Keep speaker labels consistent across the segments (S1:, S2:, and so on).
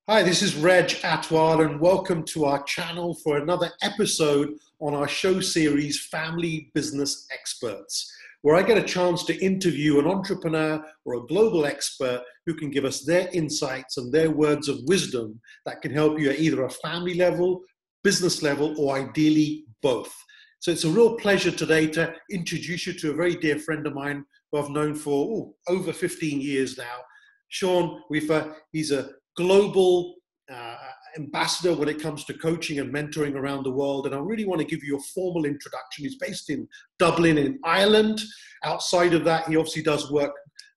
S1: Hi, this is Reg Athwal, and welcome to our channel for another episode on our show series, Family Business Experts, where I get a chance to interview an entrepreneur or a global expert who can give us their insights and their words of wisdom that can help you at either a family level, business level, or ideally both. So it's a real pleasure today to introduce you to a very dear friend of mine who I've known for over 15 years now, Sean Weafer. He's a global ambassador when it comes to coaching and mentoring around the world. And I really want to give you a formal introduction. He's based in Dublin in Ireland. Outside of that, he obviously does work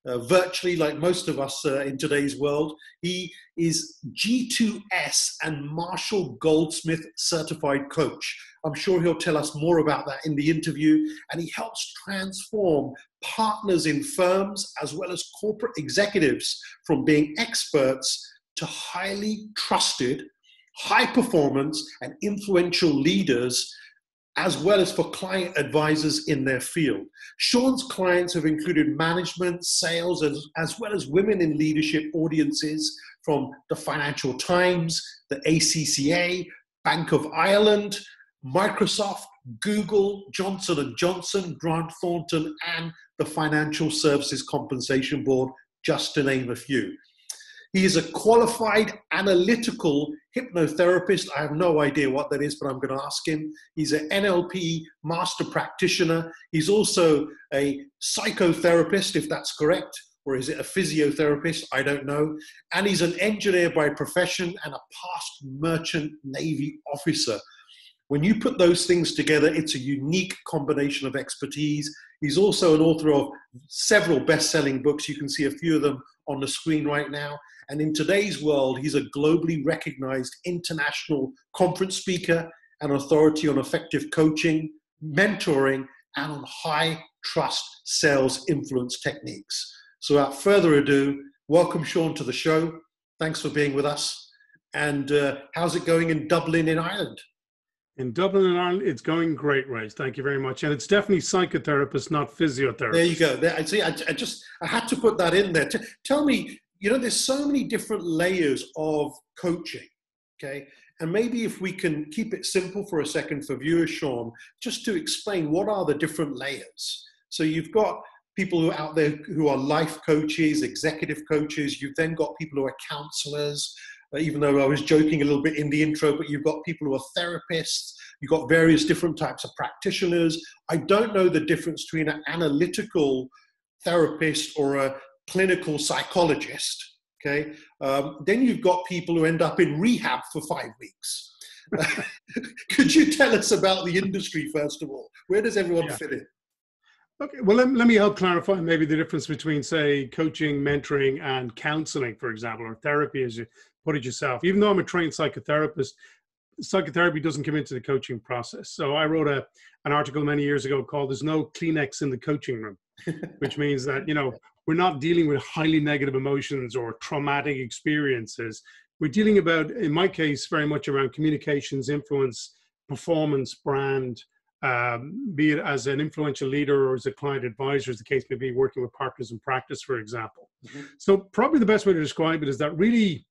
S1: virtually like most of us in today's world. He is G2S and Marshal Goldsmith certified coach. I'm sure he'll tell us more about that in the interview. And he helps transform partners in firms as well as corporate executives from being experts to highly trusted, high performance and influential leaders, as well as for client advisors in their field. Sean's clients have included management, sales, as well as women in leadership audiences from the Financial Times, the ACCA, Bank of Ireland, Microsoft, Google, Johnson & Johnson, Grant Thornton, and the Financial Services Compensation Board, just to name a few. He is a qualified analytical hypnotherapist. I have no idea what that is, but I'm going to ask him. He's an NLP master practitioner. He's also a psychotherapist, if that's correct, or is it a physiotherapist? I don't know. And he's an engineer by profession and a past merchant Navy officer. When you put those things together, it's a unique combination of expertise. He's also an author of several best-selling books. You can see a few of them on the screen right now. And in today's world, he's a globally recognized international conference speaker and authority on effective coaching, mentoring, and on high trust sales influence techniques. So without further ado, welcome Sean to the show. Thanks for being with us. And how's it going in Dublin in Ireland?
S2: In Dublin and Ireland, it's going great, Ray. Thank you very much. And it's definitely psychotherapist, not physiotherapist.
S1: There you go. I had to put that in there. Tell me, there's so many different layers of coaching, okay? And maybe if we can keep it simple for a second for viewers, Sean, just to explain what are the different layers. So you've got people who are out there who are life coaches, executive coaches. You've then got people who are counselors, even though I was joking a little bit in the intro, but you've got people who are therapists, you've got various different types of practitioners. I don't know the difference between an analytical therapist or a clinical psychologist, okay? Then you've got people who end up in rehab for 5 weeks. Could you tell us about the industry, first of all? Where does everyone fit in?
S2: Okay, well, let me help clarify maybe the difference between, say, coaching, mentoring, and counseling, for example, or therapy, as you put it yourself. Even though I'm a trained psychotherapist, psychotherapy doesn't come into the coaching process. So I wrote an article many years ago called "There's no Kleenex in the coaching room," which means that, we're not dealing with highly negative emotions or traumatic experiences. We're dealing about, in my case, very much around communications, influence, performance, brand, be it as an influential leader or as a client advisor, as the case may be, working with partners in practice, for example. Mm-hmm. So probably the best way to describe it is that really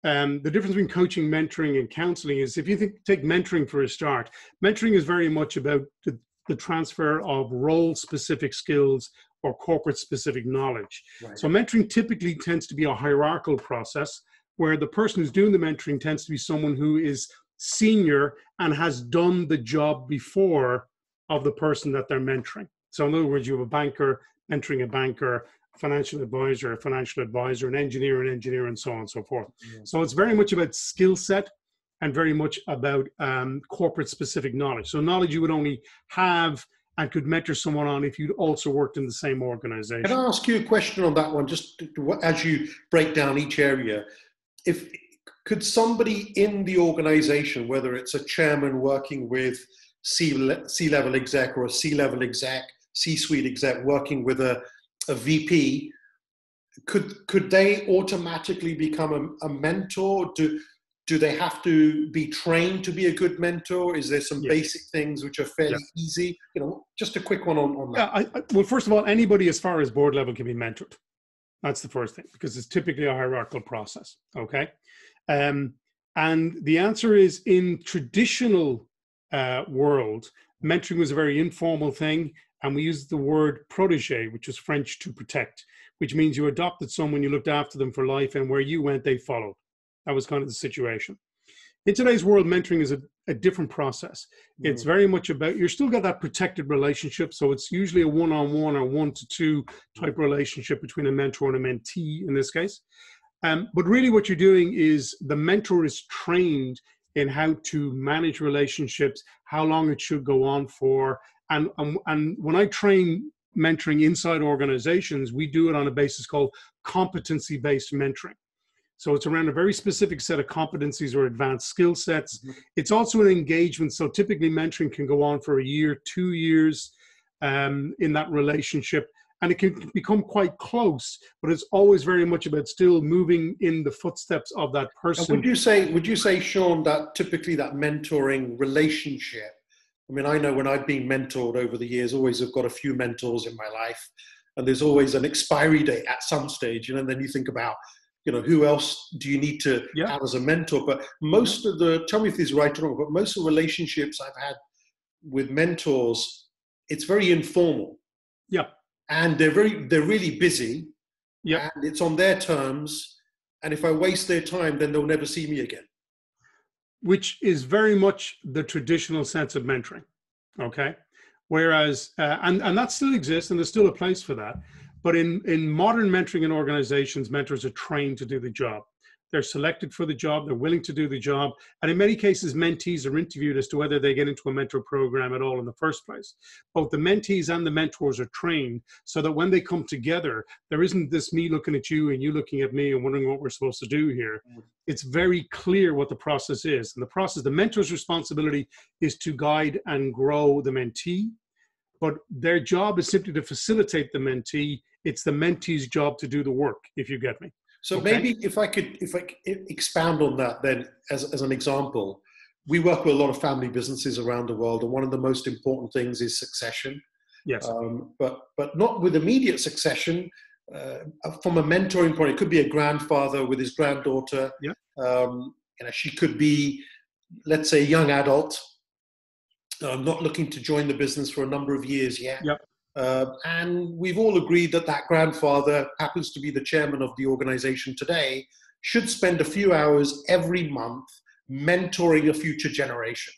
S2: the difference between coaching, mentoring, and counseling is, if you take mentoring for a start, mentoring is very much about the transfer of role-specific skills or corporate-specific knowledge. Right. So mentoring typically tends to be a hierarchical process where the person who's doing the mentoring tends to be someone who is senior and has done the job before of the person that they're mentoring. So in other words, you have a banker mentoring a banker, a financial advisor, an engineer, and so on and so forth. Yeah. So it's very much about skill set and very much about corporate specific knowledge. So knowledge you would only have and could mentor someone on if you'd also worked in the same organization.
S1: Can I ask you a question on that one, just as you break down each area? Could somebody in the organization, whether it's a chairman working with C-level exec or a C-level exec, C-suite exec working with a VP, could they automatically become a mentor? Do they have to be trained to be a good mentor? Is there some basic things which are fairly easy? Just a quick one on that.
S2: Yeah, well, first of all, anybody as far as board level can be mentored. That's the first thing, because it's typically a hierarchical process, okay? And the answer is, in traditional world, mentoring was a very informal thing, and we used the word protégé, which is French to protect, which means you adopted someone, you looked after them for life, and where you went, they followed. That was kind of the situation. In today's world, mentoring is a different process. It's very much about, you're still got that protected relationship, so it's usually a one-on-one or one-to-two type relationship between a mentor and a mentee in this case. But really what you're doing is the mentor is trained in how to manage relationships, how long it should go on for. And when I train mentoring inside organizations, we do it on a basis called competency-based mentoring. So it's around a very specific set of competencies or advanced skill sets. It's also an engagement. So typically mentoring can go on for a year, 2 years in that relationship. And it can become quite close, but it's always very much about still moving in the footsteps of that person.
S1: And would you say, Sean, that typically that mentoring relationship, I mean, I know when I've been mentored over the years, always have got a few mentors in my life, and there's always an expiry date at some stage, and then you think about, who else do you need to have as a mentor? But most of tell me if this is right or wrong, but most of the relationships I've had with mentors, it's very informal.
S2: Yeah.
S1: And they're really busy.
S2: Yeah.
S1: And it's on their terms. And if I waste their time, then they'll never see me again.
S2: Which is very much the traditional sense of mentoring. Okay. Whereas, and that still exists, and there's still a place for that. But in modern mentoring and organizations, mentors are trained to do the job. They're selected for the job, they're willing to do the job. And in many cases, mentees are interviewed as to whether they get into a mentor program at all in the first place. Both the mentees and the mentors are trained so that when they come together, there isn't this me looking at you and you looking at me and wondering what we're supposed to do here. It's very clear what the process is. And the mentor's responsibility is to guide and grow the mentee. But their job is simply to facilitate the mentee. It's the mentee's job to do the work, if you get me.
S1: So maybe if I could expound on that then as an example, we work with a lot of family businesses around the world, and one of the most important things is succession.
S2: Yes.
S1: But not with immediate succession. From a mentoring point, it could be a grandfather with his granddaughter.
S2: Yeah.
S1: She could be, let's say, a young adult, not looking to join the business for a number of years yet.
S2: Yep.
S1: And we've all agreed that grandfather happens to be the chairman of the organization today, should spend a few hours every month mentoring a future generation,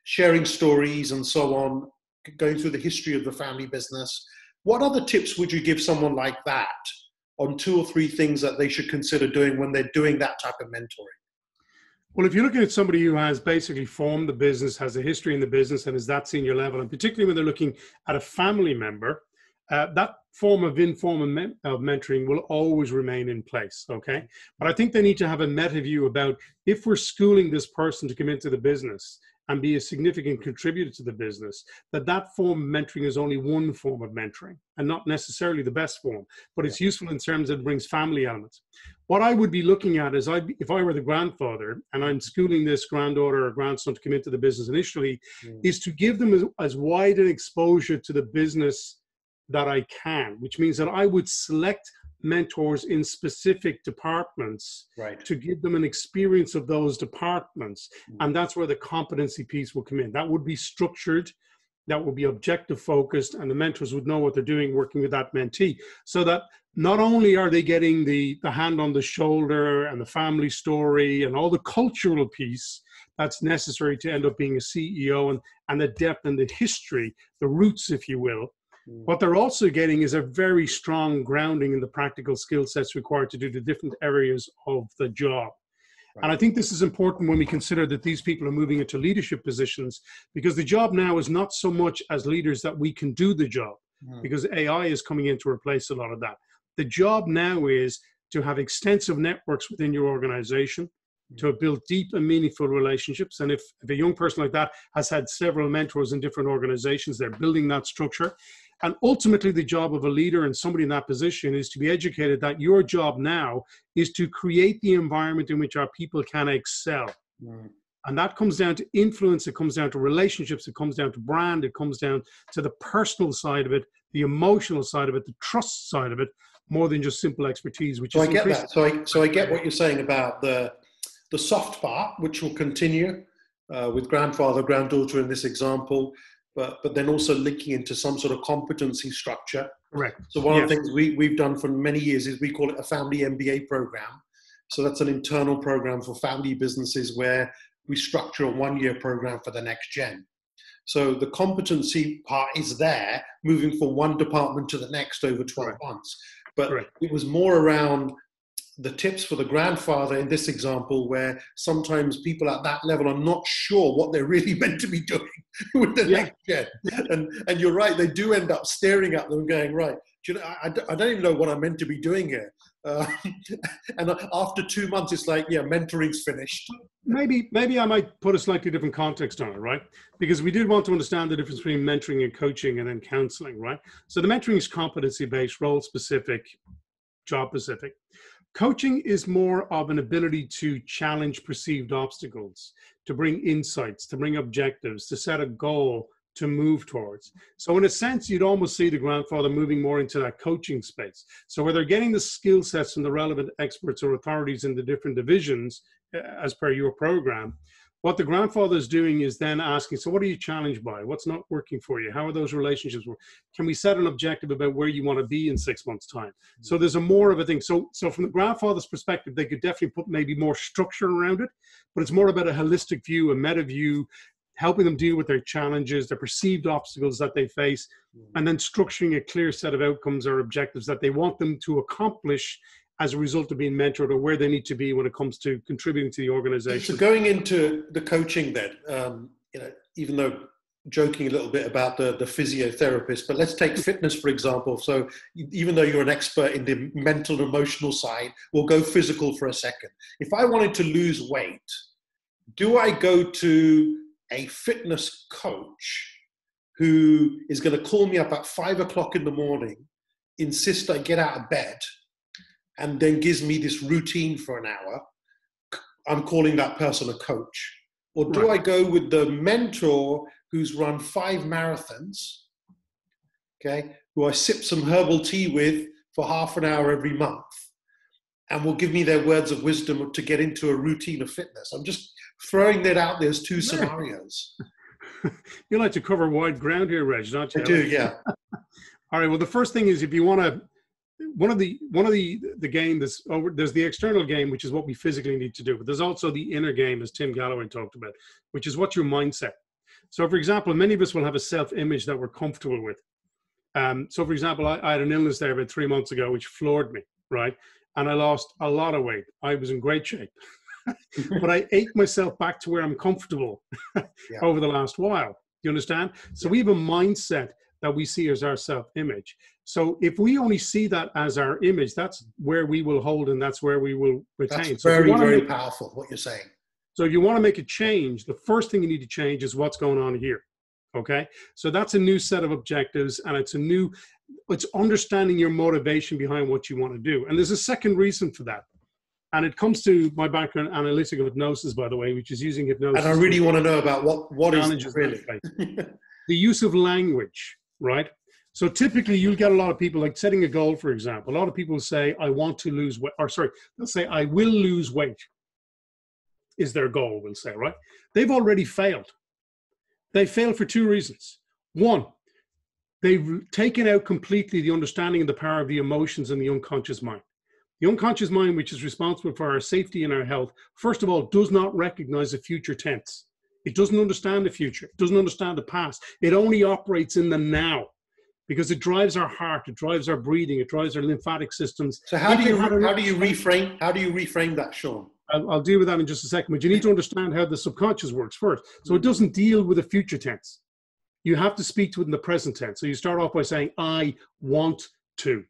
S1: sharing stories and so on, going through the history of the family business. What other tips would you give someone like that on 2 or 3 things that they should consider doing when they're doing that type of mentoring?
S2: Well, if you're looking at somebody who has basically formed the business, has a history in the business, and is that senior level, and particularly when they're looking at a family member, that form of informal mentoring will always remain in place, okay? But I think they need to have a meta view about, if we're schooling this person to come into the business and be a significant contributor to the business, that form of mentoring is only one form of mentoring and not necessarily the best form, but it's useful in terms that it brings family elements. What I would be looking at is, if I were the grandfather and I'm schooling this granddaughter or grandson to come into the business initially, is to give them as wide an exposure to the business that I can, which means that I would select mentors in specific departments to give them an experience of those departments. And that's where the competency piece will come in. That would be structured, that would be objective focused, and the mentors would know what they're doing working with that mentee, so that not only are they getting the hand on the shoulder and the family story and all the cultural piece that's necessary to end up being a CEO, and the depth and the history, the roots, if you will. What they're also getting is a very strong grounding in the practical skill sets required to do the different areas of the job. And I think this is important when we consider that these people are moving into leadership positions, because the job now is not so much as leaders that we can do the job, because AI is coming in to replace a lot of that. The job now is to have extensive networks within your organization, to have built deep and meaningful relationships. And if a young person like that has had several mentors in different organizations, they're building that structure. And ultimately, the job of a leader and somebody in that position is to be educated that your job now is to create the environment in which our people can excel. And that comes down to influence, it comes down to relationships, it comes down to brand, it comes down to the personal side of it, the emotional side of it, the trust side of it. more than just simple expertise, which
S1: So
S2: is
S1: I get
S2: increasing.
S1: that. So I get what you're saying about the soft part, which will continue with grandfather, granddaughter in this example, but then also linking into some sort of competency structure.
S2: Correct.
S1: So one of
S2: Yes.
S1: the things we've done for many years is we call it a family MBA program. So that's an internal program for family businesses where we structure a 1-year program for the next gen. So the competency part is there, moving from one department to the next over 12 months. But it was more around the tips for the grandfather in this example, where sometimes people at that level are not sure what they're really meant to be doing with the next gen. And you're right, they do end up staring at them and going, right, do you know, I don't even know what I'm meant to be doing here. And after 2 months, it's like, yeah, mentoring's finished.
S2: Maybe I might put a slightly different context on it, right? Because we did want to understand the difference between mentoring and coaching and then counseling, right? So the mentoring is competency-based, role-specific, job-specific. Coaching is more of an ability to challenge perceived obstacles, to bring insights, to bring objectives, to set a goal to move towards. So in a sense, you'd almost see the grandfather moving more into that coaching space. So where they're getting the skill sets from the relevant experts or authorities in the different divisions, as per your program, what the grandfather is doing is then asking, so what are you challenged by? What's not working for you? How are those relationships? Can we set an objective about where you want to be in 6 months' time? So there's a more of a thing. So from the grandfather's perspective, they could definitely put maybe more structure around it, but it's more about a holistic view, a meta view, helping them deal with their challenges, their perceived obstacles that they face, and then structuring a clear set of outcomes or objectives that they want them to accomplish as a result of being mentored, or where they need to be when it comes to contributing to the organization.
S1: So going into the coaching then, you know, even though joking a little bit about the physiotherapist, but let's take fitness, for example. So even though you're an expert in the mental and emotional side, we'll go physical for a second. If I wanted to lose weight, do I go to a fitness coach who is going to call me up at 5 o'clock in the morning, insist I get out of bed, and then gives me this routine for an hour? I'm calling that person a coach. Or do I go with the mentor who's run 5 marathons, okay, who I sip some herbal tea with for half an hour every month, and will give me their words of wisdom to get into a routine of fitness? I'm just throwing that out there as 2 scenarios.
S2: You like to cover wide ground here, Reg, don't you?
S1: I do, yeah.
S2: All right, well, the first thing is, if you want to, one of the game that's over, there's the external game, which is what we physically need to do, but there's also the inner game, as Tim Galloway talked about, which is what's your mindset. So for example, many of us will have a self-image that we're comfortable with. So for example, I had an illness there about 3 months ago, which floored me, right? And I lost a lot of weight. I was in great shape, but I ate myself back to where I'm comfortable over the last while. You understand? So we have a mindset that we see as our self-image. So if we only see that as our image, that's where we will hold and that's where we will retain.
S1: That's
S2: so
S1: very powerful, what you're saying.
S2: So if you want to make a change, the first thing you need to change is what's going on here. Okay? So that's a new set of objectives, and it's understanding your motivation behind what you want to do. And there's a second reason for that. And it comes to my background, analytical hypnosis, by the way, which is using hypnosis.
S1: And I really want to know about what is really.
S2: The use of language, right? So typically you'll get a lot of people, like setting a goal, for example. A lot of people say, I want to lose weight, or sorry, they'll say, I will lose weight, is their goal, we'll say, right? They've already failed. They failed for 2 reasons. One, they've taken out completely the understanding of the power of the emotions in the unconscious mind. The unconscious mind, which is responsible for our safety and our health, first of all, does not recognize the future tense. It doesn't understand the future. It doesn't understand the past. It only operates in the now, because it drives our heart, it drives our breathing, it drives our lymphatic systems.
S1: So how do you reframe that, Sean?
S2: I'll deal with that in just a second, but you need to understand how the subconscious works first. So it doesn't deal with a future tense. You have to speak to it in the present tense. So you start off by saying, I want to.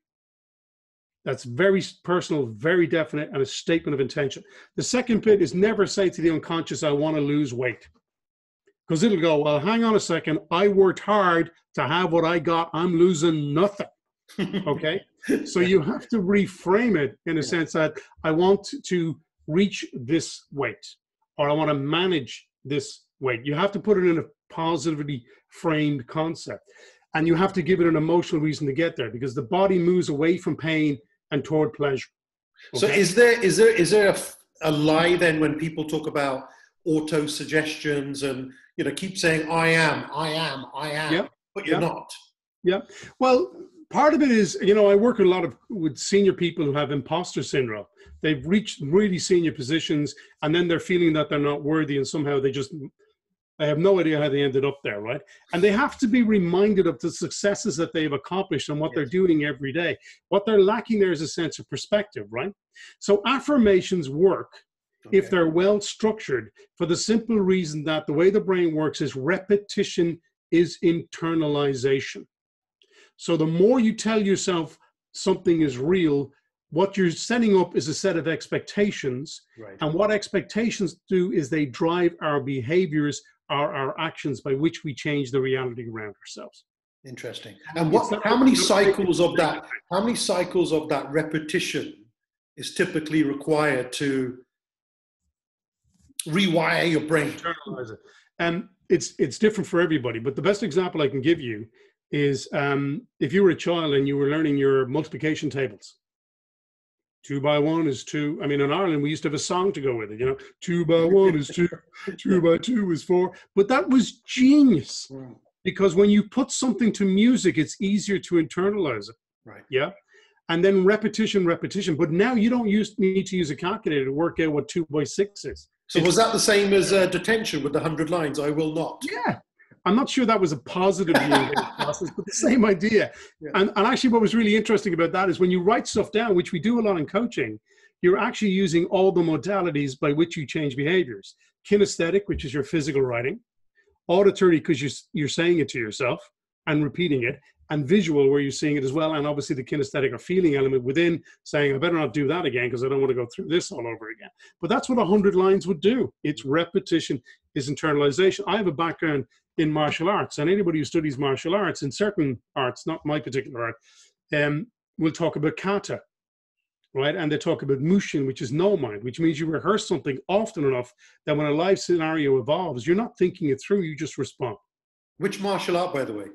S2: That's very personal, very definite, and a statement of intention. The second bit is never say to the unconscious, I want to lose weight. Because it'll go, well, hang on a second. I worked hard to have what I got. I'm losing nothing. Okay? So you have to reframe it in a sense that I want to reach this weight, or I want to manage this weight. You have to put it in a positively framed concept. And you have to give it an emotional reason to get there, because the body moves away from pain and toward pleasure.
S1: Okay? So is there a lie then when people talk about auto suggestions and, you know, keep saying, I am,
S2: Yep.
S1: but you're not?
S2: Yeah. Well, part of it is, you know, I work a lot with senior people who have imposter syndrome. They've reached really senior positions and then they're feeling that they're not worthy, and somehow I have no idea how they ended up there, right? And they have to be reminded of the successes that they've accomplished and what they're doing every day. What they're lacking there is a sense of perspective, right? So affirmations work if they're well structured, for the simple reason that the way the brain works is repetition is internalization. So the more you tell yourself something is real, what you're setting up is a set of expectations.
S1: Right. And
S2: what expectations do is they drive our behaviors, our actions, by which we change the reality around ourselves.
S1: Interesting. And how many cycles of that repetition is typically required to rewire your brain?
S2: Internalize it. And it's different for everybody. But the best example I can give you is if you were a child and you were learning your multiplication tables. 2 by 1 is 2. I mean, in Ireland, we used to have a song to go with it, you know, 2 by 1 is 2, 2 by 2 is 4. But that was genius, because when you put something to music, it's easier to internalize it.
S1: Right.
S2: Yeah. And then repetition. But now you don't need to use a calculator to work out what 2 by 6 is.
S1: So was that the same as detention with the 100 lines? I will not.
S2: Yeah. I'm not sure that was a positive process, but the same idea. Yeah. And actually what was really interesting about that is when you write stuff down, which we do a lot in coaching, you're actually using all the modalities by which you change behaviors. Kinesthetic, which is your physical writing. Auditory, because you're saying it to yourself and repeating it. And visual, where you're seeing it as well. And obviously the kinesthetic or feeling element within, saying, I better not do that again because I don't want to go through this all over again. But that's what 100 lines would do. It's repetition, is internalization. I have a background in martial arts, and anybody who studies martial arts, in certain arts, not my particular art, will talk about kata, right? And they talk about mushin, which is no mind, which means you rehearse something often enough that when a live scenario evolves, you're not thinking it through, you just respond.
S1: Which martial art, by the way?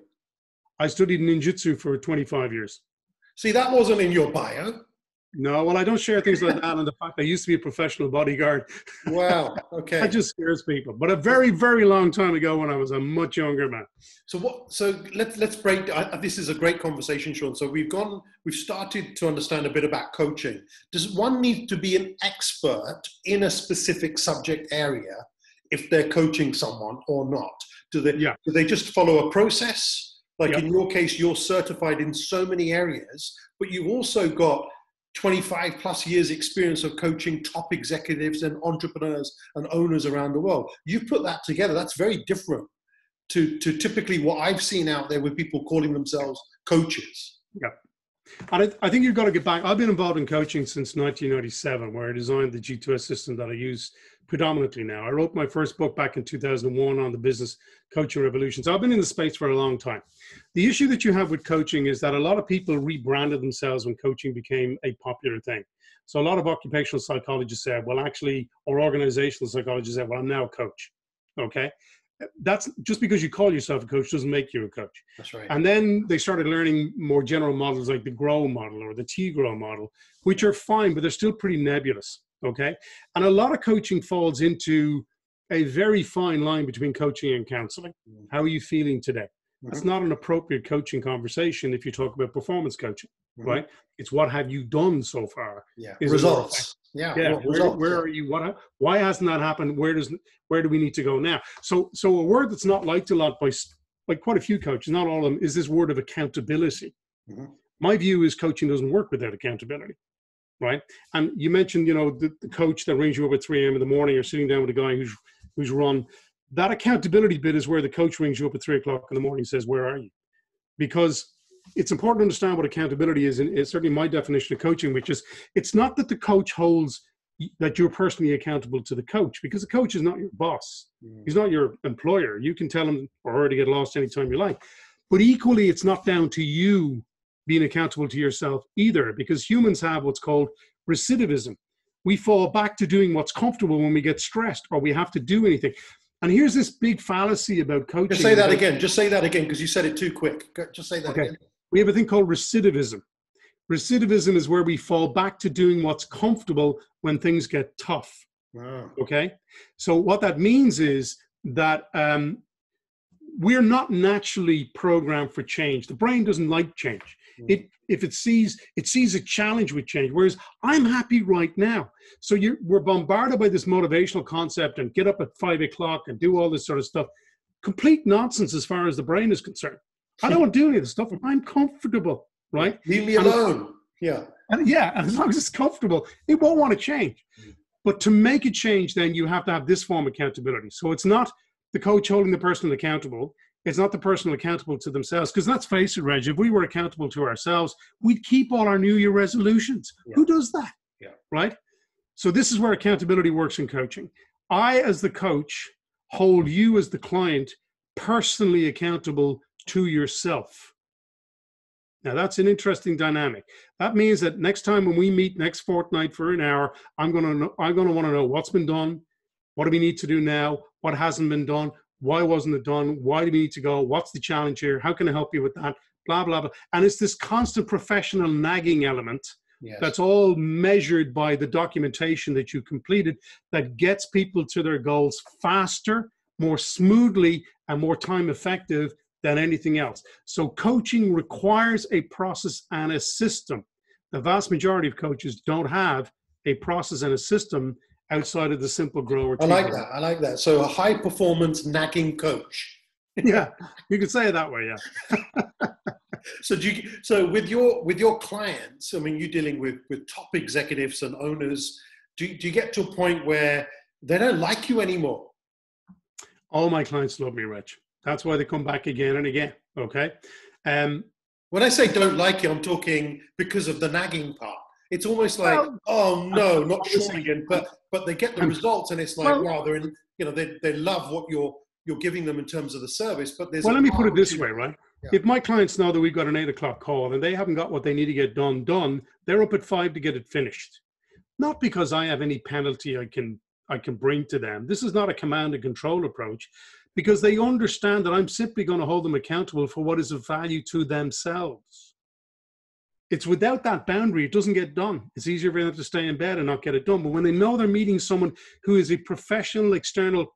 S2: I studied ninjutsu for 25 years.
S1: See, that wasn't in your bio.
S2: No, well, I don't share things like that. And the fact I used to be a professional bodyguard.
S1: Wow. Okay.
S2: That just scares people. But a very, very long time ago when I was a much younger man.
S1: So let's break. This is a great conversation, Sean. So we've started to understand a bit about coaching. Does one need to be an expert in a specific subject area if they're coaching someone or not? Do they just follow a process? Like in your case, you're certified in so many areas, but you've also got 25 plus years experience of coaching top executives and entrepreneurs and owners around the world. You put that together, that's very different to typically what I've seen out there with people calling themselves coaches.
S2: Yeah. And I think you've got to get back. I've been involved in coaching since 1997, where I designed the G2S system that I use predominantly now. I wrote my first book back in 2001 on the business coaching revolution. So I've been in the space for a long time. The issue that you have with coaching is that a lot of people rebranded themselves when coaching became a popular thing. So a lot of occupational psychologists said, well, actually, or organizational psychologists said, well, I'm now a coach. Okay. That's just because you call yourself a coach doesn't make you a coach.
S1: That's right.
S2: And then they started learning more general models like the GROW model or the T-GROW model, which are fine, but they're still pretty nebulous. Okay. And a lot of coaching falls into a very fine line between coaching and counseling. How are you feeling today? That's not an appropriate coaching conversation if you talk about performance coaching, right? It's what have you done so far?
S1: Yeah. Results. Yeah.
S2: Where are you? Why hasn't that happened? Where do we need to go now? So a word that's not liked a lot by quite a few coaches, not all of them, is this word of accountability. My view is coaching doesn't work without accountability, right? And you mentioned, the coach that rings you up at 3 a.m. in the morning or sitting down with a guy who's run. That accountability bit is where the coach rings you up at 3 o'clock in the morning and says, where are you? Because it's important to understand what accountability is. And it's certainly my definition of coaching, which is it's not that the coach holds that you're personally accountable to the coach, because the coach is not your boss. He's not your employer. You can tell him or her to get lost anytime you like. But equally, it's not down to you being accountable to yourself either, because humans have what's called recidivism. We fall back to doing what's comfortable when we get stressed or we have to do anything. And here's this big fallacy about coaching.
S1: Just say that again. Just say that again, because you said it too quick. Just say that again.
S2: We have a thing called recidivism. Recidivism is where we fall back to doing what's comfortable when things get tough.
S1: Wow.
S2: Okay? So what that means is that we're not naturally programmed for change. The brain doesn't like change. If it sees a challenge with change, whereas I'm happy right now. So we're bombarded by this motivational concept and get up at 5 o'clock and do all this sort of stuff. Complete nonsense as far as the brain is concerned. I don't want to do any of this stuff. I'm comfortable, right?
S1: Leave me alone. Yeah.
S2: And as long as it's comfortable, it won't want to change. But to make a change, then you have to have this form of accountability. So it's not the coach holding the person accountable. It's not the person accountable to themselves. Because let's face it, Reg, if we were accountable to ourselves, we'd keep all our New Year resolutions. Yeah. Who does that?
S1: Yeah.
S2: Right? So this is where accountability works in coaching. I, as the coach, hold you as the client personally accountable to yourself. Now, that's an interesting dynamic. That means that next time when we meet next fortnight for an hour, I'm going to want to know what's been done, what do we need to do now, what hasn't been done, why wasn't it done, why do we need to go, what's the challenge here, how can I help you with that, blah, blah, blah. And it's this constant professional nagging element that's all measured by the documentation that you completed that gets people to their goals faster, more smoothly, and more time effective than anything else. So coaching requires a process and a system. The vast majority of coaches don't have a process and a system outside of the simple grow.
S1: I like that. So a high performance nagging coach.
S2: Yeah, you could say it that way. Yeah.
S1: So with your clients, I mean, you're dealing with top executives and owners. Do you get to a point where they don't like you anymore?
S2: All my clients love me, Rich. That's why they come back again and again. Okay.
S1: When I say don't like you, I'm talking because of the nagging part. It's almost like, oh no, not Sean again. But they get the results, and it's like, wow, they're in. You know, they love what you're giving them in terms of the service. But there's
S2: let me put it this way, right?
S1: Yeah.
S2: If my clients know that we've got an 8 o'clock call and they haven't got what they need to get done, they're up at 5 to get it finished. Not because I have any penalty I can bring to them. This is not a command and control approach. Because they understand that I'm simply going to hold them accountable for what is of value to themselves. It's without that boundary, it doesn't get done. It's easier for them to stay in bed and not get it done. But when they know they're meeting someone who is a professional external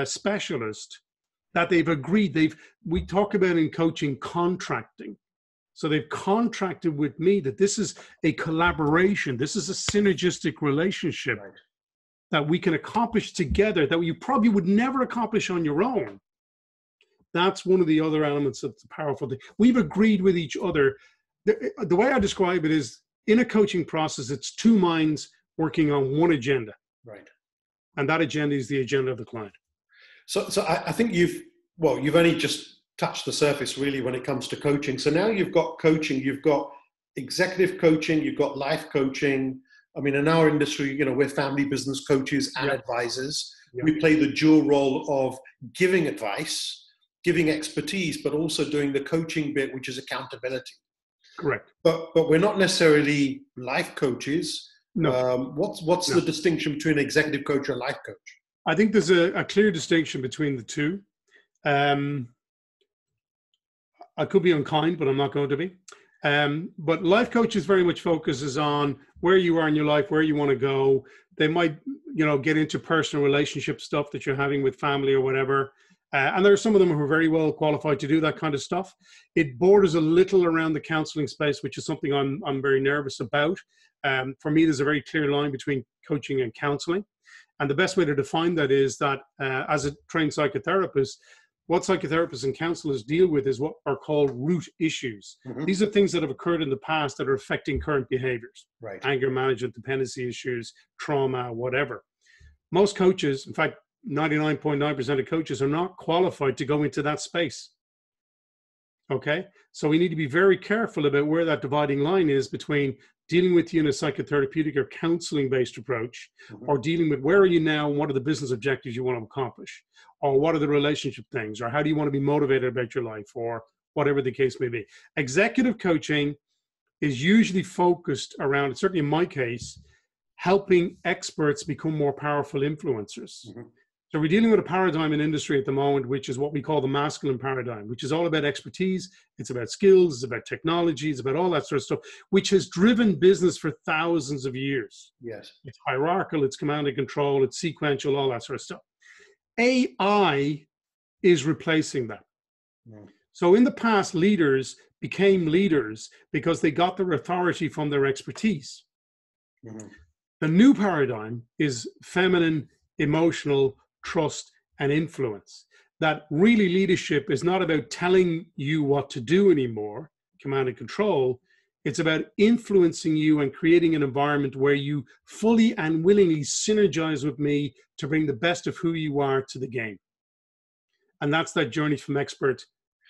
S2: specialist, that they've agreed, we talk about in coaching contracting. So they've contracted with me that this is a collaboration. This is a synergistic relationship. Right. That we can accomplish together, that you probably would never accomplish on your own. That's one of the other elements of the powerful thing. We've agreed with each other. The way I describe it is, in a coaching process, it's two minds working on one agenda.
S1: Right.
S2: And that agenda is the agenda of the client.
S1: So I think you've only just touched the surface really when it comes to coaching. So now you've got coaching, you've got executive coaching, you've got life coaching. I mean, in our industry, you know, we're family business coaches and advisors. Yeah. We play the dual role of giving advice, giving expertise, but also doing the coaching bit, which is accountability.
S2: Correct.
S1: But we're not necessarily life coaches.
S2: No.
S1: What's the distinction between an executive coach and a life coach?
S2: I think there's a clear distinction between the two. I could be unkind, but I'm not going to be. But life coaches very much focuses on where you are in your life, where you want to go. They might, get into personal relationship stuff that you're having with family or whatever. And there are some of them who are very well qualified to do that kind of stuff. It borders a little around the counseling space, which is something I'm very nervous about. For me, there's a very clear line between coaching and counseling. And the best way to define that is that as a trained psychotherapist, what psychotherapists and counselors deal with is what are called root issues. Mm-hmm. These are things that have occurred in the past that are affecting current behaviors. Right. Anger management, dependency issues, trauma, whatever. Most coaches, in fact, 99.9% of coaches are not qualified to go into that space. Okay? So we need to be very careful about where that dividing line is between dealing with you in a psychotherapeutic or counseling-based approach, or dealing with where are you now and what are the business objectives you want to accomplish, or what are the relationship things, or how do you want to be motivated about your life, or whatever the case may be. Executive coaching is usually focused around, certainly in my case, helping experts become more powerful influencers. Mm-hmm. So we're dealing with a paradigm in industry at the moment, which is what we call the masculine paradigm, which is all about expertise. It's about skills, it's about technology, it's about all that sort of stuff, which has driven business for thousands of years.
S1: Yes.
S2: It's hierarchical, it's command and control, it's sequential, all that sort of stuff. AI is replacing that. Mm. So in the past, leaders became leaders because they got their authority from their expertise. Mm-hmm. The new paradigm is feminine, emotional, trust, and influence. That really leadership is not about telling you what to do anymore, command and control. It's about influencing you and creating an environment where you fully and willingly synergize with me to bring the best of who you are to the game. And that's that journey from expert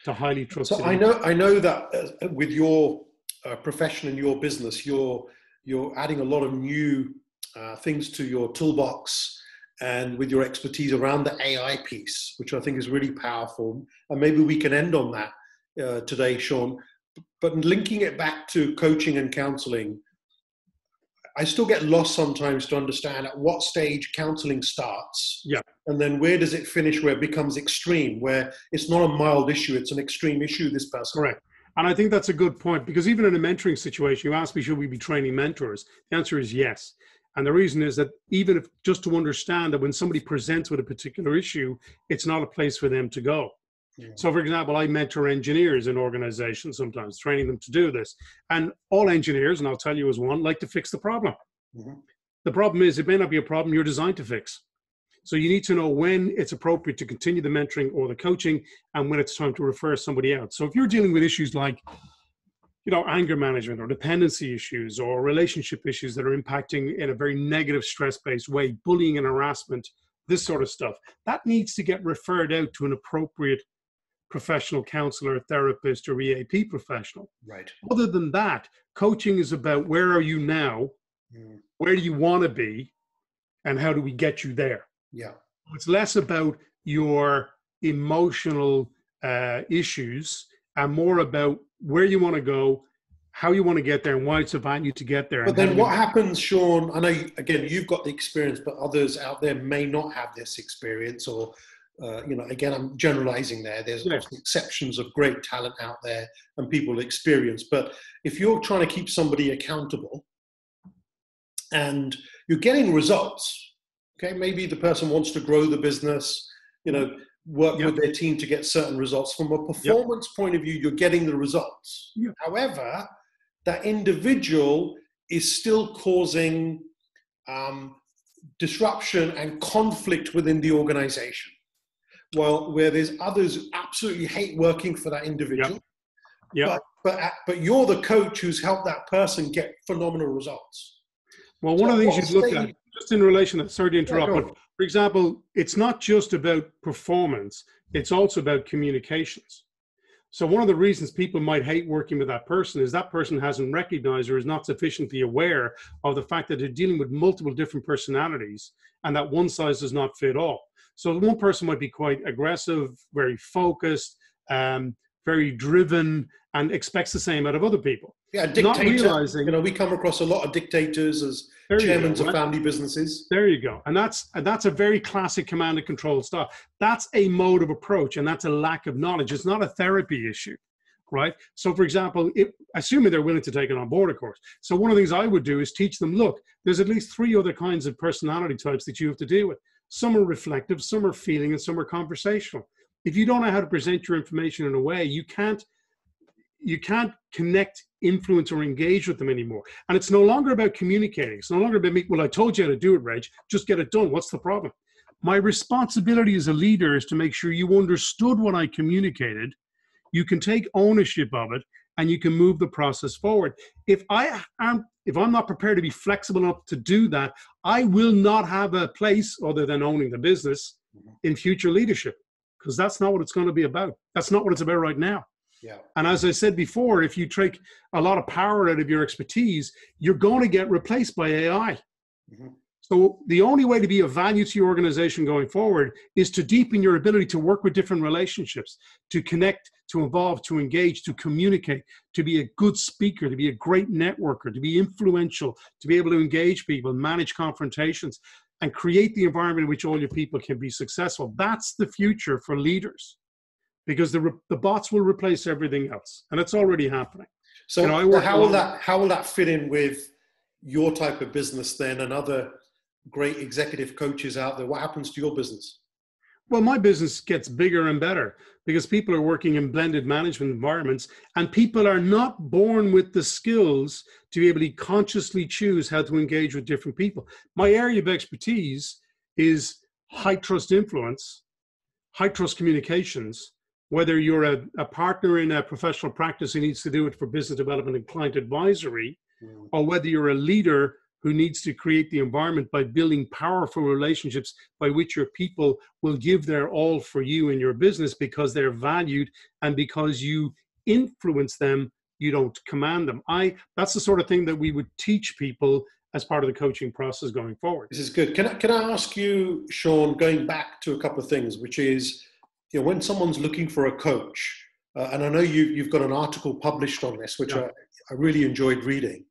S2: to highly trusted.
S1: So I know that with your profession and your business, you're adding a lot of new things to your toolbox, and with your expertise around the AI piece, which I think is really powerful. And maybe we can end on that today, Sean. But linking it back to coaching and counseling, I still get lost sometimes to understand at what stage counseling starts.
S2: Yeah.
S1: And then where does it finish, where it becomes extreme, where it's not a mild issue, it's an extreme issue, this person.
S2: Correct. And I think that's a good point, because even in a mentoring situation, you asked me, should we be training mentors? The answer is yes. And the reason is that even if just to understand that when somebody presents with a particular issue, it's not a place for them to go. Yeah. So for example, I mentor engineers in organizations sometimes, training them to do this. And all engineers, and I'll tell you as one, like to fix the problem. Mm-hmm. The problem is it may not be a problem you're designed to fix. So you need to know when it's appropriate to continue the mentoring or the coaching and when it's time to refer somebody out. So if you're dealing with issues like, anger management or dependency issues or relationship issues that are impacting in a very negative stress-based way, bullying and harassment, this sort of stuff, that needs to get referred out to an appropriate professional counselor, therapist, or EAP professional.
S1: Right.
S2: Other than that, coaching is about where are you now, where do you want to be, and how do we get you there?
S1: Yeah.
S2: It's less about your emotional issues and more about where you want to go, how you want to get there, and why it's about you to get there.
S1: But then what happens, Sean, I know, again, you've got the experience, but others out there may not have this experience, or, again, I'm generalizing there. There's exceptions of great talent out there and people experience. But if you're trying to keep somebody accountable and you're getting results, okay, maybe the person wants to grow the business, work with their team to get certain results. From a performance point of view, you're getting the results. Yep. However, that individual is still causing disruption and conflict within the organization. Well, where there's others who absolutely hate working for that individual.
S2: Yep.
S1: But you're the coach who's helped that person get phenomenal results.
S2: Well, one of the things you look at, just in relation to, sorry to interrupt, but for example, it's not just about performance, it's also about communications. So one of the reasons people might hate working with that person is that person hasn't recognized or is not sufficiently aware of the fact that they're dealing with multiple different personalities and that one size does not fit all. So one person might be quite aggressive, very focused, very driven, and expects the same out of other people.
S1: Yeah, dictator. Not realizing, we come across a lot of dictators as chairmen of family businesses.
S2: There you go. And that's a very classic command and control style. That's a mode of approach, and that's a lack of knowledge. It's not a therapy issue, right? So for example, assuming they're willing to take it on board, of course. So one of the things I would do is teach them, look, there's at least 3 other kinds of personality types that you have to deal with. Some are reflective, some are feeling, and some are conversational. If you don't know how to present your information in a way, you can't connect, influence, or engage with them anymore. And it's no longer about communicating. It's no longer about me, well, I told you how to do it, Reg. Just get it done. What's the problem? My responsibility as a leader is to make sure you understood what I communicated, you can take ownership of it, and you can move the process forward. If I'm not prepared to be flexible enough to do that, I will not have a place other than owning the business in future leadership, because that's not what it's going to be about. That's not what it's about right now.
S1: Yeah.
S2: And as I said before, if you take a lot of power out of your expertise, you're going to get replaced by AI. Mm-hmm. So the only way to be of value to your organization going forward is to deepen your ability to work with different relationships, to connect, to evolve, to engage, to communicate, to be a good speaker, to be a great networker, to be influential, to be able to engage people, manage confrontations, and create the environment in which all your people can be successful. That's the future for leaders, because the bots will replace everything else, and it's already happening.
S1: So, how will that fit in with your type of business then, and other great executive coaches out there? What happens to your business?
S2: Well, my business gets bigger and better because people are working in blended management environments, and people are not born with the skills to be able to consciously choose how to engage with different people. My area of expertise is high trust influence, high trust communications. Whether you're a partner in a professional practice who needs to do it for business development and client advisory, or whether you're a leader who needs to create the environment by building powerful relationships by which your people will give their all for you in your business because they're valued and because you influence them, you don't command them. That's the sort of thing that we would teach people as part of the coaching process going forward.
S1: This is good. Can I ask you, Sean, going back to a couple of things, which is, when someone's looking for a coach, and I know you've got an article published on this, which I really enjoyed reading.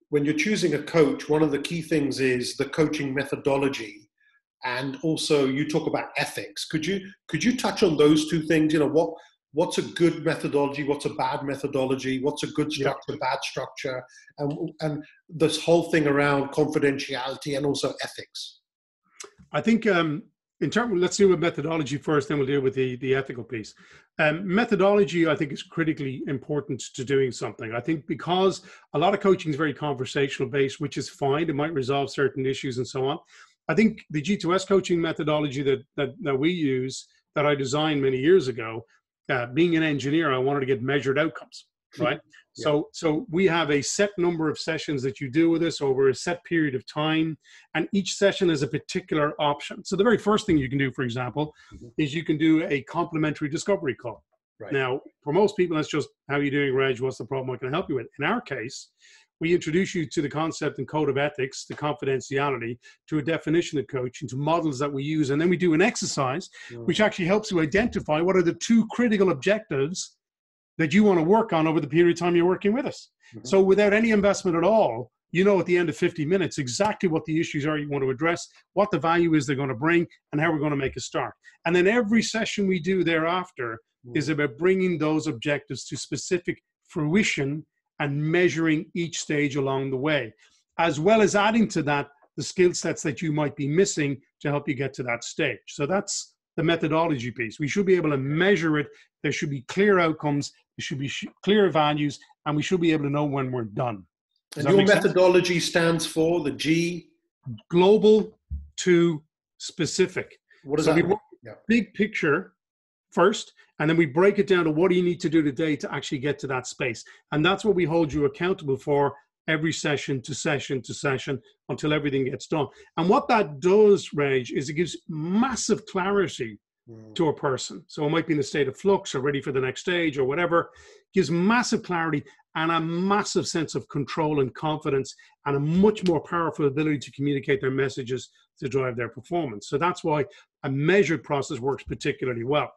S1: When you're choosing a coach, one of the key things is the coaching methodology, and also you talk about ethics. Could you touch on those two things? What's a good methodology? What's a bad methodology? What's a good structure, bad structure, and this whole thing around confidentiality and also ethics?
S2: I think let's deal with methodology first, then we'll deal with the ethical piece. Methodology, I think, is critically important to doing something. I think because a lot of coaching is very conversational based, which is fine. It might resolve certain issues and so on. I think the G2S coaching methodology that we use, that I designed many years ago, being an engineer, I wanted to get measured outcomes, right? So we have a set number of sessions that you do with us over a set period of time, and each session is a particular option. So the very first thing you can do, for example, is you can do a complimentary discovery call. Right. Now, for most people, that's just, how are you doing, Reg? What's the problem? What can I help you with? In our case, we introduce you to the concept and code of ethics, to confidentiality, to a definition of coaching, to models that we use. And then we do an exercise, which actually helps you identify what are the two critical objectives that you want to work on over the period of time you're working with us. So without any investment at all, at the end of 50 minutes, exactly what the issues are you want to address, what the value is they're going to bring, and how we're going to make a start. And then every session we do thereafter is about bringing those objectives to specific fruition and measuring each stage along the way, as well as adding to that the skill sets that you might be missing to help you get to that stage. So that's the methodology piece. We should be able to measure it. There should be clear outcomes. There should be clear values, and we should be able to know when we're done.
S1: And your methodology stands for the G?
S2: Global to specific.
S1: What does that mean?
S2: Big picture first, and then we break it down to what do you need to do today to actually get to that space. And that's what we hold you accountable for every session to session to session until everything gets done. And what that does, Reg, is it gives massive clarity to a person. So it might be in a state of flux or ready for the next stage or whatever. Gives massive clarity and a massive sense of control and confidence and a much more powerful ability to communicate their messages to drive their performance. So that's why a measured process works particularly well.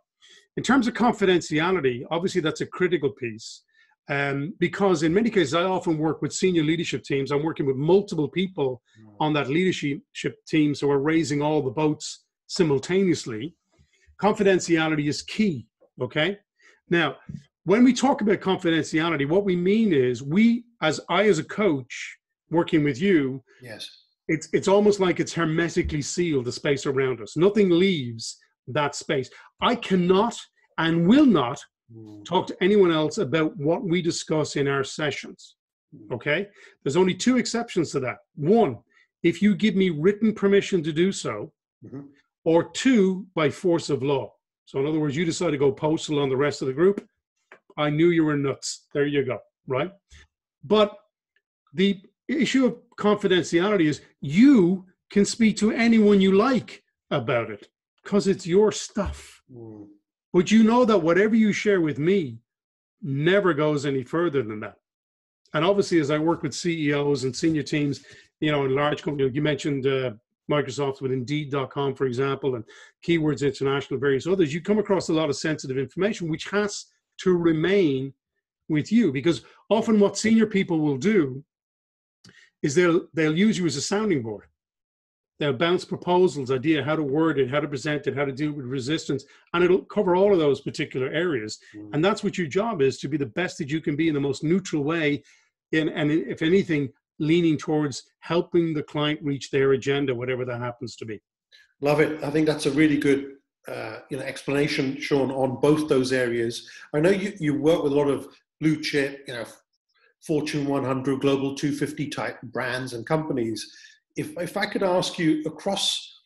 S2: In terms of confidentiality, obviously that's a critical piece. Because in many cases, I often work with senior leadership teams. I'm working with multiple people on that leadership team, so we're raising all the boats simultaneously. Confidentiality is key, okay? Now, when we talk about confidentiality, what we mean is as a coach working with you, it's almost like it's hermetically sealed, the space around us. Nothing leaves that space. I cannot and will not talk to anyone else about what we discuss in our sessions, okay? There's only two exceptions to that. One, if you give me written permission to do so, or two, by force of law. So in other words, you decide to go postal on the rest of the group, I knew you were nuts. There you go, right? But the issue of confidentiality is you can speak to anyone you like about it because it's your stuff. But you know that whatever you share with me never goes any further than that. And obviously, as I work with CEOs and senior teams in large companies. You mentioned Microsoft with Indeed.com, for example, and Keywords International, various others. You come across a lot of sensitive information, which has to remain with you, because often what senior people will do is they'll use you as a sounding board. They'll bounce proposals, idea, how to word it, how to present it, how to deal with resistance, and it'll cover all of those particular areas. And that's what your job is, to be the best that you can be in the most neutral way, and if anything, leaning towards helping the client reach their agenda, whatever that happens to be.
S1: Love it. I think that's a really good explanation, Sean, on both those areas. I know you work with a lot of blue chip, Fortune 100, Global 250 type brands and companies. If I could ask you, across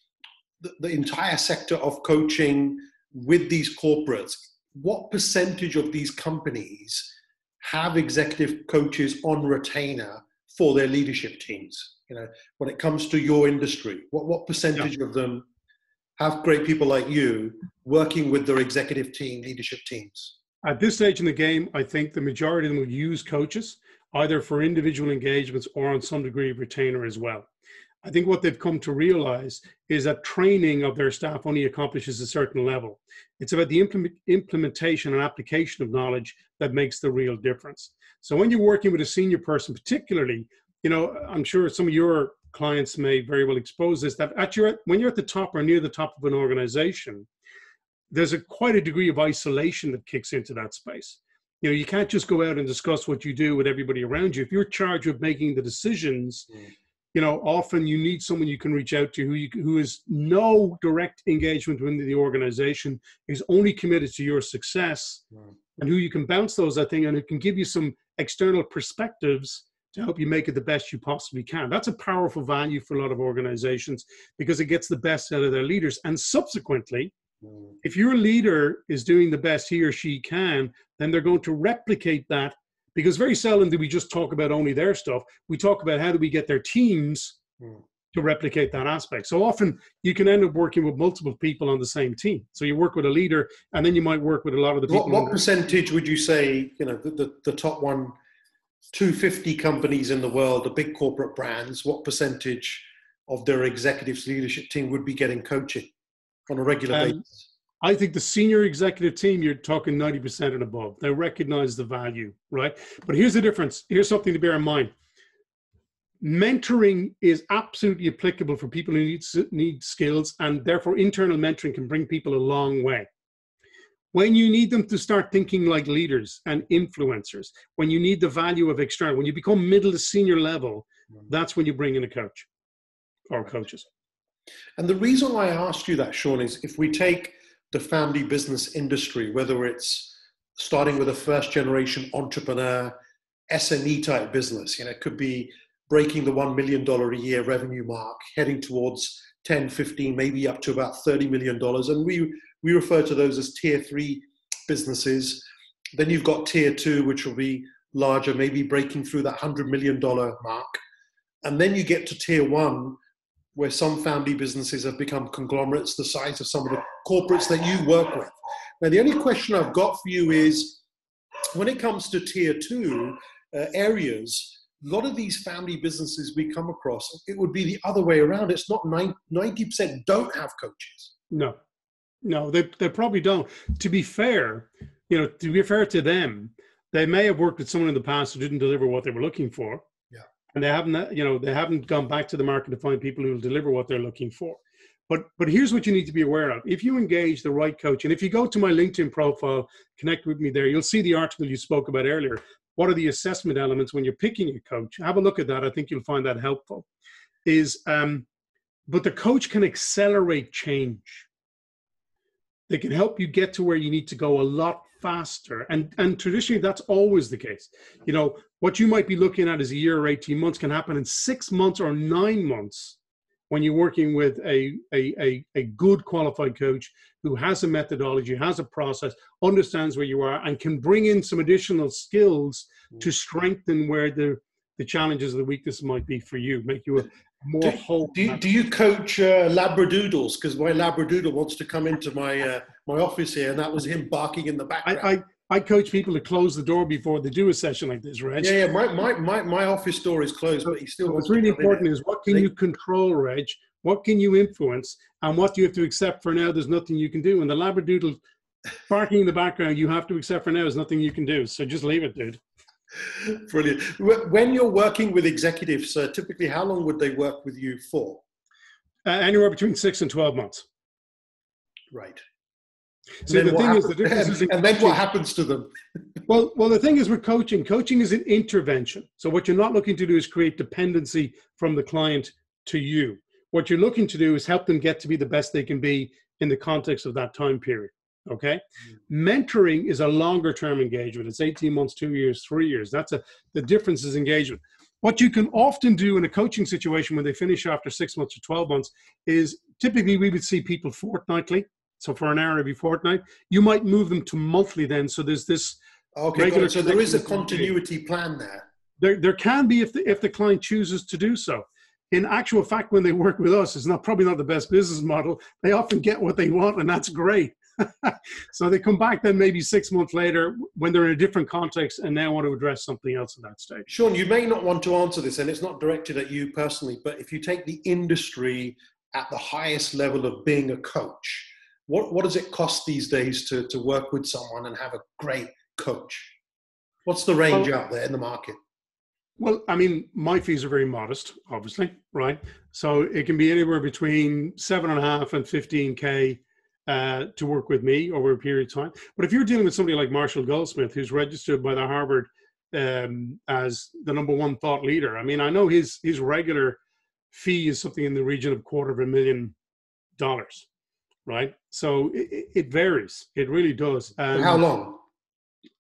S1: the entire sector of coaching with these corporates, what percentage of these companies have executive coaches on retainer for their leadership teams? When it comes to your industry, what percentage of them have great people like you working with their executive team, leadership teams?
S2: At this stage in the game, I think the majority of them would use coaches, either for individual engagements or on some degree of retainer as well. I think what they've come to realize is that training of their staff only accomplishes a certain level. It's about the implementation and application of knowledge that makes the real difference. So when you're working with a senior person, particularly, I'm sure some of your clients may very well expose this, that when you're at the top or near the top of an organization, there's quite a degree of isolation that kicks into that space. You can't just go out and discuss what you do with everybody around you. If you're charged with making the decisions, often you need someone you can reach out to who has no direct engagement within the organization, is only committed to your success, and who you can bounce those, I think, and who can give you some external perspectives to help you make it the best you possibly can. That's a powerful value for a lot of organizations, because it gets the best out of their leaders. And subsequently, if your leader is doing the best he or she can, then they're going to replicate that. Because very seldom do we just talk about only their stuff. We talk about how do we get their teams to replicate that aspect. So often you can end up working with multiple people on the same team. So you work with a leader, and then you might work with a lot of the people.
S1: What percentage would you say, the top 250 companies in the world, the big corporate brands, what percentage of their executives leadership team would be getting coaching on a regular basis?
S2: I think the senior executive team, you're talking 90% and above. They recognize the value, right? But here's the difference. Here's something to bear in mind. Mentoring is absolutely applicable for people who need skills, and therefore internal mentoring can bring people a long way. When you need them to start thinking like leaders and influencers, when you need the value of external, when you become middle to senior level, that's when you bring in a coach or coaches.
S1: And the reason why I asked you that, Sean, is if we take the family business industry, whether it's starting with a first generation entrepreneur, SME type business, it could be breaking the $1 million a year revenue mark, heading towards 10, 15, maybe up to about $30 million. And we refer to those as tier 3 businesses. Then you've got tier 2, which will be larger, maybe breaking through that $100 million mark. And then you get to tier 1, where some family businesses have become conglomerates the size of some of the corporates that you work with. Now, the only question I've got for you is, when it comes to tier 2 areas, a lot of these family businesses we come across, it would be the other way around. It's not 90% don't have coaches.
S2: No, they probably don't. To be fair, to them, they may have worked with someone in the past who didn't deliver what they were looking for. And they haven't gone back to the market to find people who will deliver what they're looking for. But here's what you need to be aware of. If you engage the right coach, and if you go to my LinkedIn profile, connect with me there, you'll see the article you spoke about earlier. What are the assessment elements when you're picking a coach? Have a look at that. I think you'll find that helpful. But the coach can accelerate change. They can help you get to where you need to go a lot faster. And traditionally, that's always the case. What you might be looking at is a year or 18 months can happen in 6 months or 9 months when you're working with a good qualified coach who has a methodology, has a process, understands where you are, and can bring in some additional skills to strengthen where the challenges or the weaknesses might be for you, make you a more whole.
S1: Do you coach Labradoodles? Because my Labradoodle wants to come into my office here, and that was him barking in the background.
S2: I coach people to close the door before they do a session like this, Reg.
S1: Yeah, yeah. My office door is closed, but he still wants
S2: what's really
S1: to come in
S2: important
S1: it.
S2: is what can you control, Reg? What can you influence? And what do you have to accept for now? There's nothing you can do. And the labradoodle barking in the background, you have to accept for now, there's nothing you can do. So just leave it, dude.
S1: Brilliant. When you're working with executives, typically how long would they work with you for?
S2: Anywhere between 6 and 12 months.
S1: Right.
S2: See, the thing is, the difference is,
S1: and then what happens to them?
S2: Well, the thing is with coaching is an intervention. So what you're not looking to do is create dependency from the client to you. What you're looking to do is help them get to be the best they can be in the context of that time period. Okay. Mentoring is a longer term engagement. It's 18 months, 2 years, 3 years. The difference is engagement. What you can often do in a coaching situation when they finish after 6 months or 12 months is typically we would see people fortnightly. So for an hour every fortnight, you might move them to monthly then. So there's this.
S1: Okay, got it. So there is a continuity plan there.
S2: There can be if the client chooses to do so. In actual fact, when they work with us, it's probably not the best business model. They often get what they want, and that's great. So they come back then maybe 6 months later when they're in a different context and now want to address something else at that stage.
S1: Sean, you may not want to answer this, and it's not directed at you personally, but if you take the industry at the highest level of being a coach, what does it cost these days to work with someone and have a great coach? What's the range out there in the market?
S2: Well, I mean, my fees are very modest, obviously, right? So it can be anywhere between 7.5 and 15K to work with me over a period of time. But if you're dealing with somebody like Marshal Goldsmith, who's registered by the Harvard as the #1 thought leader, I mean, I know his regular fee is something in the region of $250,000, right? So it varies. It really does.
S1: How long?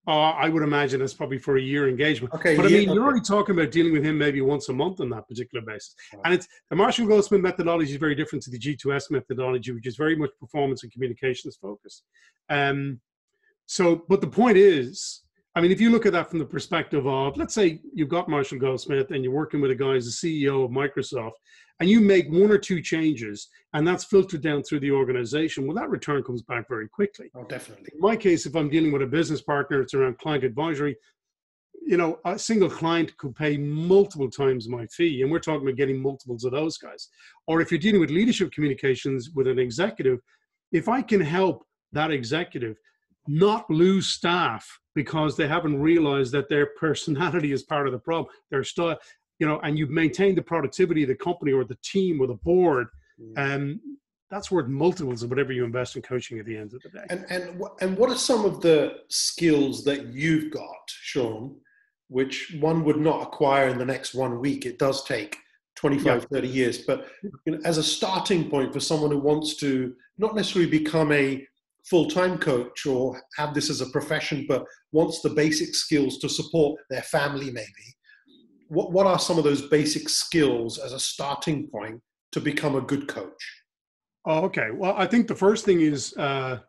S2: I would imagine it's probably for a year engagement.
S1: Okay,
S2: but I mean, you're already talking about dealing with him maybe once a month on that particular basis. Right. And it's the Marshall Goldsmith methodology is very different to the G2S methodology, which is very much performance and communications focused. But the point is, I mean, if you look at that from the perspective of, let's say you've got Marshall Goldsmith and you're working with a guy who's the CEO of Microsoft, and you make 1 or 2 changes, and that's filtered down through the organization, well, that return comes back very quickly.
S1: Oh, definitely.
S2: In my case, if I'm dealing with a business partner, it's around client advisory, a single client could pay multiple times my fee, and we're talking about getting multiples of those guys. Or if you're dealing with leadership communications with an executive, if I can help that executive not lose staff because they haven't realized that their personality is part of the problem, their style, and you've maintained the productivity of the company or the team or the board, that's worth multiples of whatever you invest in coaching at the end of the day.
S1: And what are some of the skills that you've got, Sean, which one would not acquire in the next 1 week? It does take 25, 30 years. But as a starting point for someone who wants to not necessarily become a full-time coach or have this as a profession, but wants the basic skills to support their family maybe, what are some of those basic skills as a starting point to become a good coach?
S2: Oh, okay. Well, I think the first thing is, and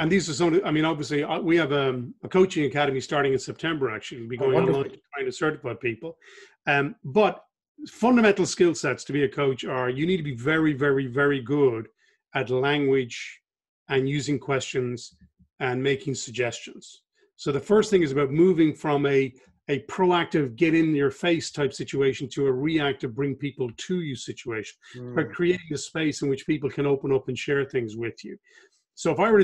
S2: these are some, I mean, obviously we have a coaching academy starting in September, actually. We'll be going online trying to certify people. But fundamental skill sets to be a coach are, you need to be very, very, very good at language and using questions and making suggestions. So the first thing is about moving from a proactive get in your face type situation to a reactive bring people to you situation, by creating a space in which people can open up and share things with you. So if I were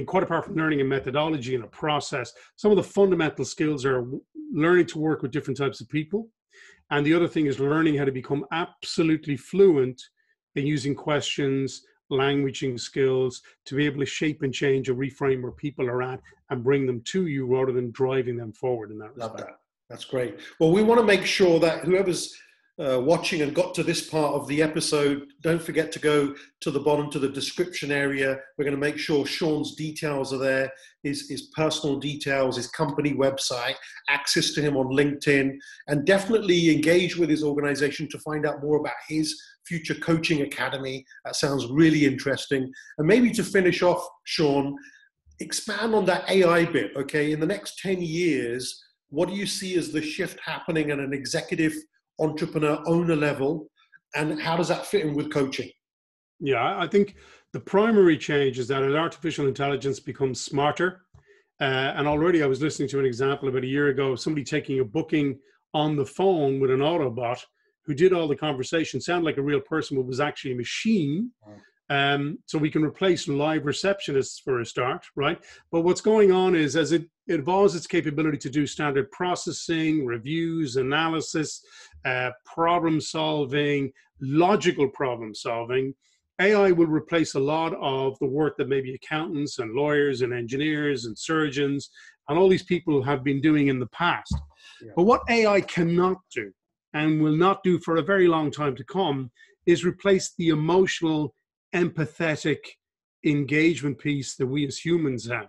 S2: quite apart from learning a methodology and a process, some of the fundamental skills are learning to work with different types of people. And the other thing is learning how to become absolutely fluent in using questions, languaging skills to be able to shape and change or reframe where people are at and bring them to you rather than driving them forward in that respect.
S1: Love that. That's great. Well, we want to make sure that whoever's watching and got to this part of the episode, don't forget to go to the bottom to the description area. We're going to make sure Sean's details are there, his personal details, his company website, access to him on LinkedIn, and definitely engage with his organization to find out more about his future coaching academy. That sounds really interesting. And maybe to finish off, Sean, expand on that AI bit, okay? In the next 10 years, what do you see as the shift happening at an executive entrepreneur owner level, and how does that fit in with coaching?
S2: Yeah, I think the primary change is that as artificial intelligence becomes smarter And already I was listening to an example about a year ago, of somebody taking a booking on the phone with an Autobot who did all the conversation, sounded like a real person, but was actually a machine. So we can replace live receptionists for a start, right? But what's going on is, as it evolves its capability to do standard processing, reviews, analysis, problem solving, logical problem solving, AI will replace a lot of the work that maybe accountants and lawyers and engineers and surgeons and all these people have been doing in the past. Yeah. But what AI cannot do, and will not do for a very long time to come, is replace the emotional, empathetic engagement piece that we as humans have.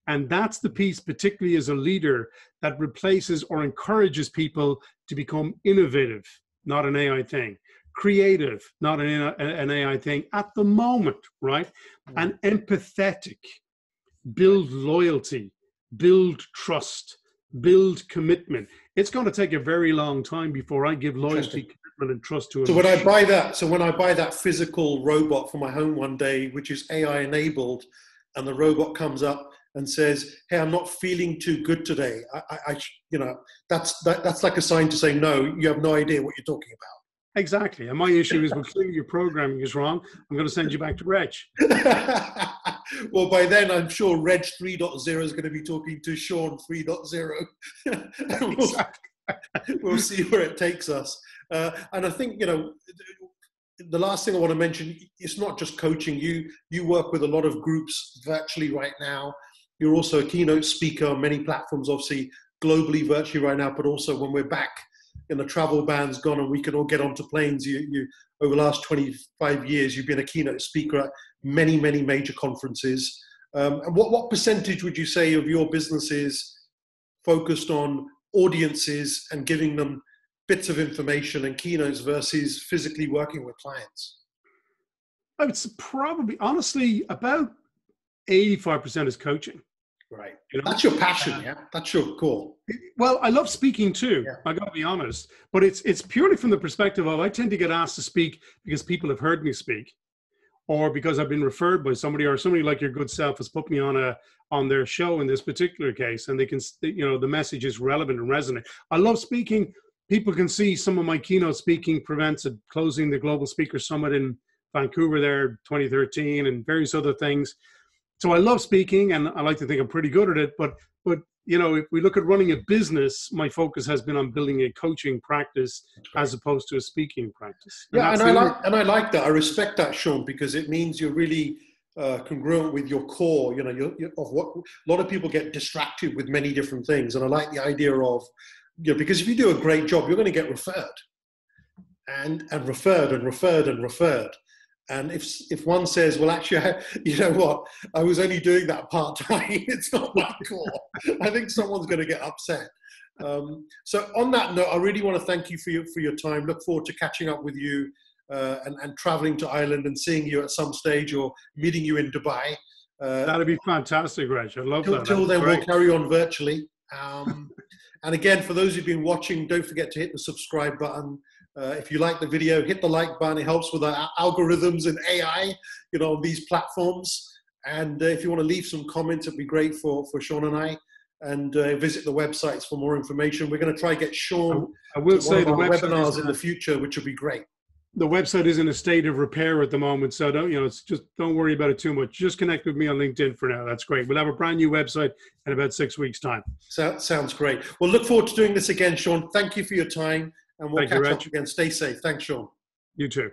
S2: And that's the piece, particularly as a leader, that replaces or encourages people to become innovative, not an AI thing, creative, not an AI thing at the moment, right? And empathetic, build loyalty, build trust, build commitment. It's going to take a very long time before I give loyalty, commitment, and trust to a
S1: machine. When I buy that physical robot for my home one day, which is AI enabled, and the robot comes up and says, "Hey, I'm not feeling too good today," that's like a sign to say, "No, you have no idea what you're talking about."
S2: Exactly. And my issue is, well, clearly your programming is wrong. I'm going to send you back to Reg.
S1: Well, by then, I'm sure Reg 3.0 is going to be talking to Sean 3.0. We'll see where it takes us. And I think, the last thing I want to mention, it's not just coaching. You work with a lot of groups virtually right now. You're also a keynote speaker on many platforms, obviously globally, virtually right now, but also when we're back and the travel ban's gone and we can all get onto planes. You over the last 25 years, you've been a keynote speaker at many, many major conferences. And what percentage would you say of your business is focused on audiences and giving them bits of information and keynotes versus physically working with clients?
S2: It's probably, honestly, about 85% is coaching.
S1: Right. That's your passion, yeah? That's your core.
S2: Well, I love speaking too, I got to be honest. But it's purely from the perspective of, I tend to get asked to speak because people have heard me speak, or because I've been referred by somebody, or somebody like your good self has put me on their show in this particular case, and they can, the message is relevant and resonant. I love speaking. People can see some of my keynote speaking events at closing the Global Speaker Summit in Vancouver there, 2013, and various other things. So I love speaking, and I like to think I'm pretty good at it. But if we look at running a business, my focus has been on building a coaching practice as opposed to a speaking practice.
S1: And I like that. I respect that, Sean, because it means you're really congruent with your core. Of what a lot of people get distracted with many different things, and I like the idea of, because if you do a great job, you're going to get referred, and referred and referred and referred. And if one says, well, actually, you know what, I was only doing that part-time, it's not my core, I think someone's going to get upset. So on that note, I really want to thank you for your time. Look forward to catching up with you and traveling to Ireland and seeing you at some stage, or meeting you in Dubai.
S2: That'd be fantastic, Reg. I love that.
S1: Until then, we'll carry on virtually. And again, for those who've been watching, don't forget to hit the subscribe button. If you like the video, hit the like button. It helps with our algorithms and AI, on these platforms. And if you want to leave some comments, it'd be great for Sean and I. And visit the websites for more information. We're going to try to get Sean
S2: I will say the
S1: webinars in the future, which would be great.
S2: The website is in a state of repair at the moment, so don't worry about it too much. Just connect with me on LinkedIn for now. That's great. We'll have a brand new website in about 6 weeks' time.
S1: Sounds great. Well, look forward to doing this again, Sean. Thank you for your time, and we'll catch up again. Stay safe. Thanks, Sean.
S2: You too.